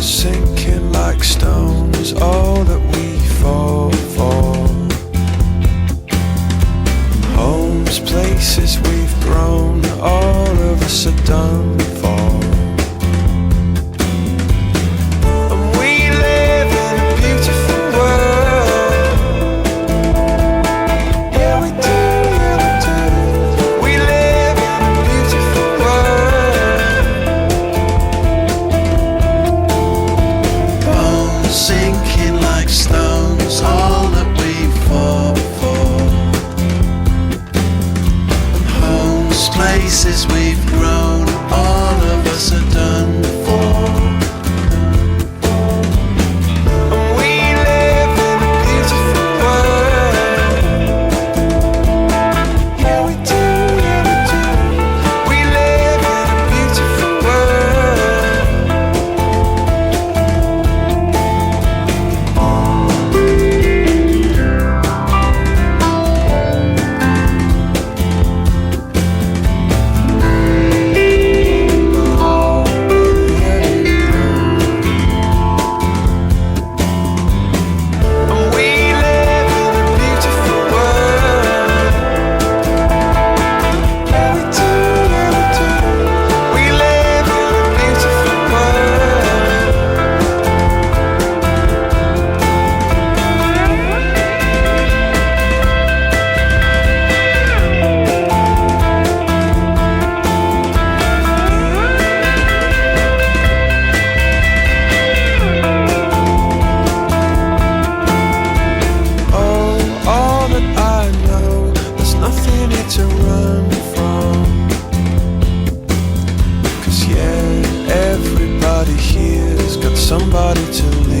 sinking like stones, all that we fall for. Homes, places we've grown, all of us are done for. And we live in a beautiful world. Yeah, we do, yeah, we do. We live in a beautiful world. Bones sinking like stones, all that we fall for. Places we've grown, all of us are done for. And we live in a beautiful world. Yeah, we do, yeah, we do. We live in a beautiful to run from. 'Cause yeah, everybody here's got somebody to live